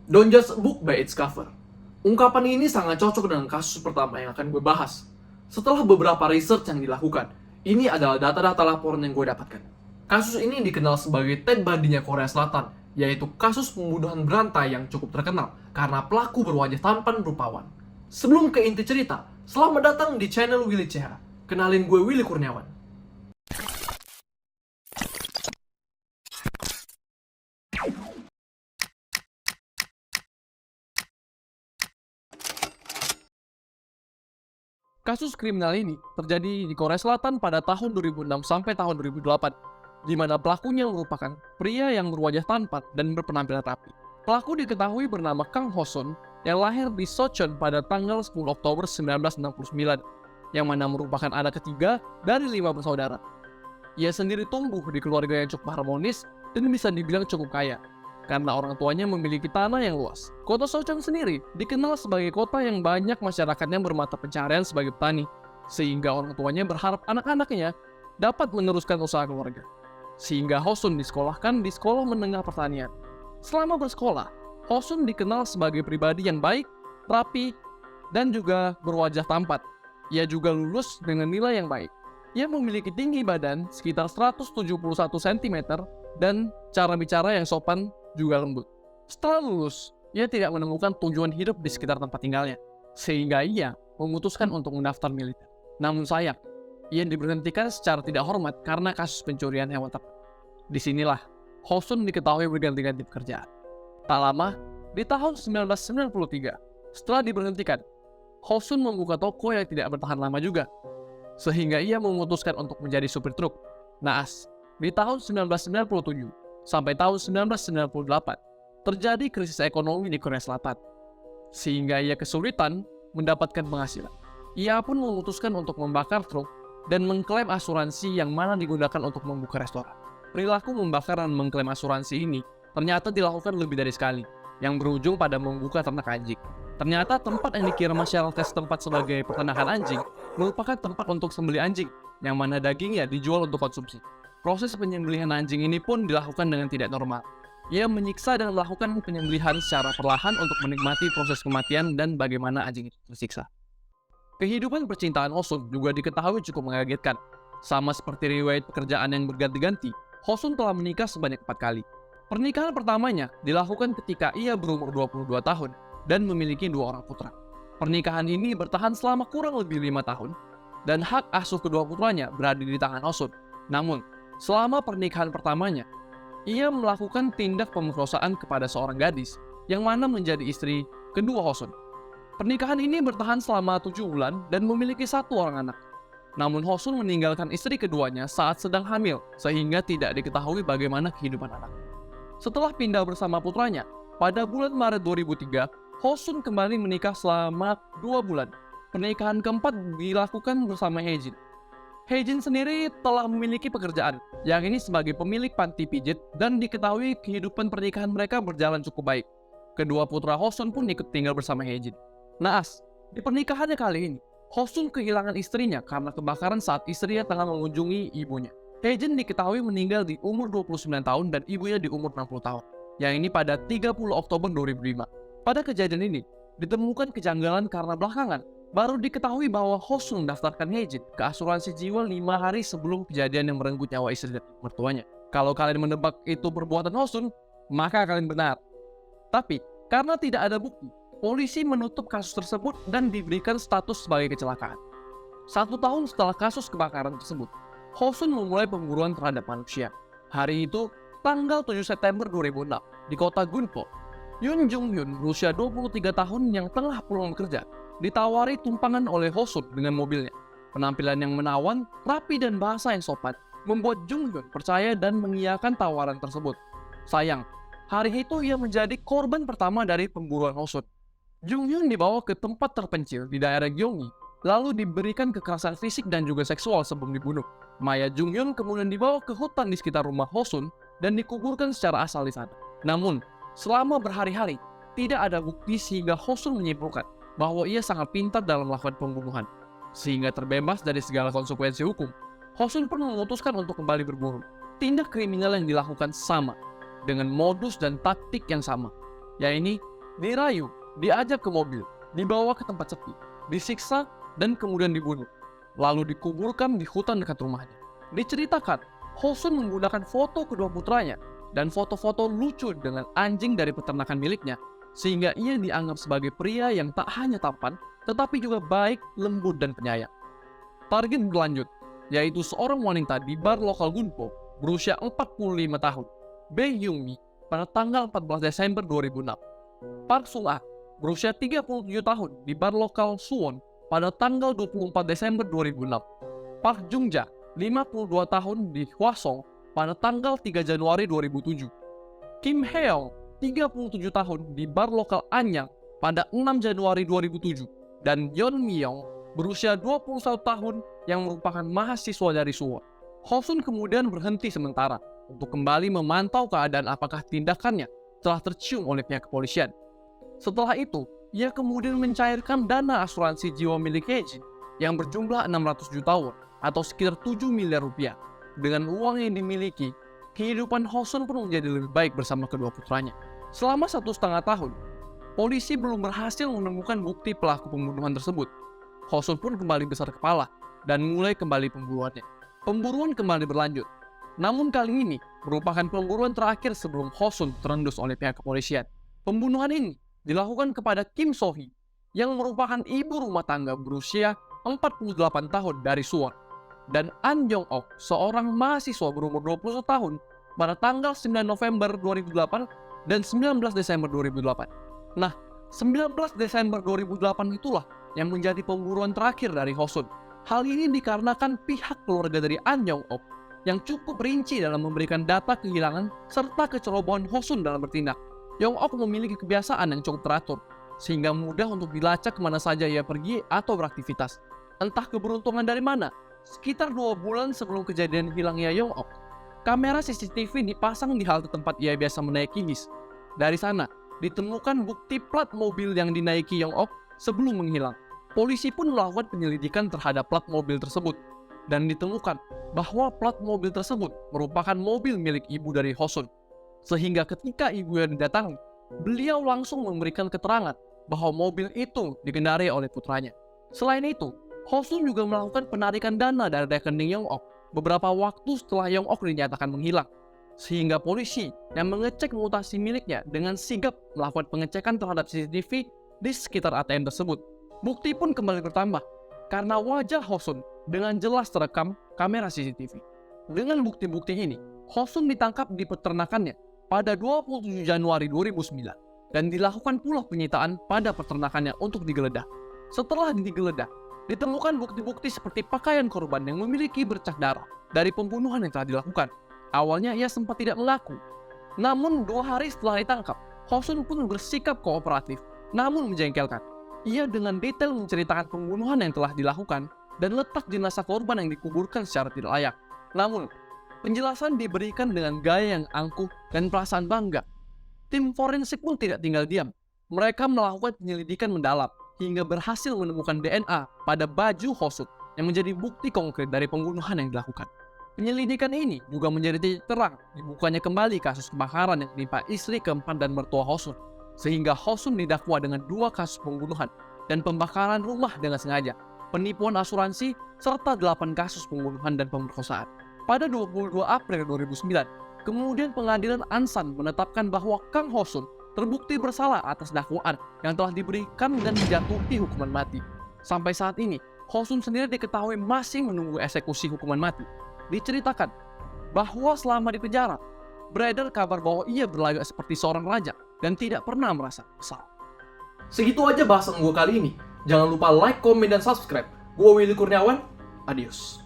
Don't judge a book by its cover. Ungkapan ini sangat cocok dengan kasus pertama yang akan gue bahas. Setelah beberapa research yang dilakukan, ini adalah data-data laporan yang gue dapatkan. Kasus ini dikenal sebagai Ted Bundy-nya Korea Selatan, yaitu kasus pembunuhan berantai yang cukup terkenal karena pelaku berwajah tampan rupawan. Sebelum ke inti cerita, selamat datang di channel Willy CH. Kenalin gue Willy Kurniawan. Kasus kriminal ini terjadi di Korea Selatan pada tahun 2006 sampai tahun 2008, di mana pelakunya merupakan pria yang berwajah tampan dan berpenampilan rapi. Pelaku diketahui bernama Kang Ho-sun yang lahir di Socheon pada tanggal 10 Oktober 1969, yang mana merupakan anak ketiga dari 5 bersaudara. Ia sendiri tumbuh di keluarga yang cukup harmonis dan bisa dibilang cukup kaya, karena orang tuanya memiliki tanah yang luas. Kota Socheon sendiri dikenal sebagai kota yang banyak masyarakatnya bermata pencaharian sebagai petani, sehingga orang tuanya berharap anak-anaknya dapat meneruskan usaha keluarga. Sehingga Ho-sun disekolahkan di sekolah menengah pertanian. Selama bersekolah, Ho-sun dikenal sebagai pribadi yang baik, rapi, dan juga berwajah tampan. Ia juga lulus dengan nilai yang baik. Ia memiliki tinggi badan sekitar 171 cm dan cara bicara yang sopan juga lembut. Setelah lulus, ia tidak menemukan tujuan hidup di sekitar tempat tinggalnya, sehingga ia memutuskan untuk mendaftar militer. Namun sayang, ia diberhentikan secara tidak hormat karena kasus pencurian hewan ternak. Disinilah Ho-sun diketahui berganti-ganti pekerjaan. Tak lama, di tahun 1993, setelah diberhentikan, Ho-sun membuka toko yang tidak bertahan lama juga, sehingga ia memutuskan untuk menjadi supir truk. Naas, di tahun 1997 sampai tahun 1998, terjadi krisis ekonomi di Korea Selatan, sehingga ia kesulitan mendapatkan penghasilan. Ia pun memutuskan untuk membakar truk dan mengklaim asuransi yang mana digunakan untuk membuka restoran. Perilaku membakar dan mengklaim asuransi ini ternyata dilakukan lebih dari sekali, yang berujung pada membuka ternak anjing. Ternyata tempat yang dikira masyarakat setempat sebagai peternakan anjing merupakan tempat untuk sembelih anjing, yang mana dagingnya dijual untuk konsumsi. Proses penyembelihan anjing ini pun dilakukan dengan tidak normal. Ia menyiksa dan melakukan penyembelihan secara perlahan untuk menikmati proses kematian dan bagaimana anjing itu tersiksa. Kehidupan percintaan Ho-sun juga diketahui cukup mengagetkan. Sama seperti riwayat pekerjaan yang berganti-ganti, Ho-sun telah menikah sebanyak 4 kali. Pernikahan pertamanya dilakukan ketika ia berumur 22 tahun dan memiliki 2 orang putra. Pernikahan ini bertahan selama kurang lebih 5 tahun, dan hak asuh kedua putranya berada di tangan Ho-sun. Namun, selama pernikahan pertamanya, ia melakukan tindak pemerkosaan kepada seorang gadis yang mana menjadi istri kedua Ho-sun. Pernikahan ini bertahan selama 7 bulan dan memiliki 1 orang anak. Namun Ho-sun meninggalkan istri keduanya saat sedang hamil, sehingga tidak diketahui bagaimana kehidupan anak. Setelah pindah bersama putranya, pada bulan Maret 2003, Ho-sun kembali menikah selama 2 bulan. Pernikahan keempat dilakukan bersama Hae-jin. Hae-jin sendiri telah memiliki pekerjaan, yang ini sebagai pemilik panti pijit, dan diketahui kehidupan pernikahan mereka berjalan cukup baik. Kedua putra Ho-sun pun ikut tinggal bersama Hae-jin. Naas, di pernikahannya kali ini, Ho-sun kehilangan istrinya karena kebakaran saat istrinya tengah mengunjungi ibunya. Hae-jin diketahui meninggal di umur 29 tahun dan ibunya di umur 60 tahun, yang ini pada 30 Oktober 2005. Pada kejadian ini, ditemukan kejanggalan karena belakangan baru diketahui bahwa Ho-sun mendaftarkan Hae-jin ke asuransi jiwa 5 hari sebelum kejadian yang merenggut nyawa istri dan mertuanya. Kalau kalian menebak itu perbuatan Ho-sun, maka kalian benar. Tapi, karena tidak ada bukti, polisi menutup kasus tersebut dan diberikan status sebagai kecelakaan. 1 tahun setelah kasus kebakaran tersebut, Ho-sun memulai pemburuan terhadap manusia. Hari itu, tanggal 7 September 2006, di kota Gunpo, Yoon Jung-hyun, berusia 23 tahun yang tengah pulang bekerja, ditawari tumpangan oleh Ho-sun dengan mobilnya. Penampilan yang menawan, rapi dan bahasa yang sopan, membuat Jung-hyun percaya dan mengiyakan tawaran tersebut. Sayang, hari itu ia menjadi korban pertama dari pemburuan Ho-sun. Jung-hyun dibawa ke tempat terpencil di daerah Gyeonggi, lalu diberikan kekerasan fisik dan juga seksual sebelum dibunuh. Mayat Jung-hyun kemudian dibawa ke hutan di sekitar rumah Ho-sun dan dikuburkan secara asal di sana. Namun, selama berhari-hari, tidak ada bukti sehingga Ho-sun menyimpulkan bahwa ia sangat pintar dalam melakukan pembunuhan. Sehingga terbebas dari segala konsekuensi hukum, Ho-sun pun memutuskan untuk kembali berburu. Tindak kriminal yang dilakukan sama, dengan modus dan taktik yang sama, yaitu dirayu, diajak ke mobil, dibawa ke tempat sepi, disiksa, dan kemudian dibunuh. Lalu dikuburkan di hutan dekat rumahnya. Diceritakan, Hosun menggunakan foto kedua putranya dan foto-foto lucu dengan anjing dari peternakan miliknya, sehingga ia dianggap sebagai pria yang tak hanya tampan, tetapi juga baik, lembut, dan penyayang. Target berlanjut, yaitu seorang wanita di bar lokal Gunpo berusia 45 tahun, Bae Hyung-mi, pada tanggal 14 Desember 2006. Park Sung-ah, berusia 37 tahun di bar lokal Suwon pada tanggal 24 Desember 2006. Park Jung-ja, 52 tahun di Hwasong pada tanggal 3 Januari 2007. Kim Hae-young, 37 tahun di bar lokal Anyang pada 6 Januari 2007. Dan Yeon Mi-young, berusia 21 tahun yang merupakan mahasiswa dari Suwon. Hosun kemudian berhenti sementara untuk kembali memantau keadaan apakah tindakannya telah tercium oleh pihak kepolisian. Setelah itu, ia kemudian mencairkan dana asuransi jiwa milik Hae-jin yang berjumlah 600 juta won atau sekitar 7 miliar rupiah. Dengan uang yang dimiliki, kehidupan Hosun pun menjadi lebih baik bersama kedua putranya. Selama 1,5 tahun, polisi belum berhasil menemukan bukti pelaku pembunuhan tersebut. Hosun pun kembali besar kepala dan mulai kembali pemburuannya. Pemburuan kembali berlanjut. Namun kali ini merupakan pemburuan terakhir sebelum Hosun terendus oleh pihak kepolisian. Pembunuhan ini dilakukan kepada Kim So-hee yang merupakan ibu rumah tangga berusia 48 tahun dari Suwon, dan An Yong-ok, seorang mahasiswa berumur 21 tahun pada tanggal 9 November 2008 dan 19 Desember 2008. Nah, 19 Desember 2008 itulah yang menjadi pemburuan terakhir dari Hosun. Hal ini dikarenakan pihak keluarga dari An Yong-ok yang cukup rinci dalam memberikan data kehilangan serta kecerobohan Hosun dalam bertindak. Yong-ok memiliki kebiasaan yang cukup teratur, sehingga mudah untuk dilacak kemana saja ia pergi atau beraktivitas. Entah keberuntungan dari mana, sekitar 2 bulan sebelum kejadian hilangnya Yong-ok, kamera CCTV dipasang di halte tempat ia biasa menaiki bis. Dari sana, ditemukan bukti plat mobil yang dinaiki Yong-ok sebelum menghilang. Polisi pun melakukan penyelidikan terhadap plat mobil tersebut, dan ditemukan bahwa plat mobil tersebut merupakan mobil milik ibu dari Hosun. Sehingga ketika ibunya didatangi, beliau langsung memberikan keterangan bahwa mobil itu dikendarai oleh putranya. Selain itu, Hosun juga melakukan penarikan dana dari rekening Yong-ok beberapa waktu setelah Yong-ok dinyatakan menghilang. Sehingga polisi yang mengecek mutasi miliknya dengan sigap melakukan pengecekan terhadap CCTV di sekitar ATM tersebut. Bukti pun kembali bertambah karena wajah Hosun dengan jelas terekam kamera CCTV. Dengan bukti-bukti ini, Hosun ditangkap di peternakannya pada 27 Januari 2009 dan dilakukan pula penyitaan pada peternakannya untuk digeledah. Setelah digeledah, ditemukan bukti-bukti seperti pakaian korban yang memiliki bercak darah dari pembunuhan yang telah dilakukan. Awalnya ia sempat tidak mengaku, namun 2 hari setelah ditangkap, Hosun pun bersikap kooperatif, namun menjengkelkan. Ia dengan detail menceritakan pembunuhan yang telah dilakukan dan letak jenazah korban yang dikuburkan secara tidak layak. Namun, penjelasan diberikan dengan gaya yang angkuh dan perasaan bangga. Tim forensik pun tidak tinggal diam. Mereka melakukan penyelidikan mendalam hingga berhasil menemukan DNA pada baju Hosun yang menjadi bukti konkret dari pembunuhan yang dilakukan. Penyelidikan ini juga menjadi titik terang dibukanya kembali kasus kebakaran yang menimpa istri keempat dan mertua Hosun, sehingga Hosun didakwa dengan 2 kasus pembunuhan dan pembakaran rumah dengan sengaja, penipuan asuransi, serta 8 kasus pembunuhan dan pemerkosaan. Pada 22 April 2009, kemudian pengadilan Ansan menetapkan bahwa Kang Hosun terbukti bersalah atas dakwaan yang telah diberikan dan dijatuhi hukuman mati. Sampai saat ini, Hosun sendiri diketahui masih menunggu eksekusi hukuman mati. Diceritakan bahwa selama di penjara, beredar kabar bahwa ia berlagak seperti seorang raja dan tidak pernah merasa bersalah. Segitu aja bahasan gue kali ini. Jangan lupa like, komen, dan subscribe. Gue Willy Kurniawan. Adios.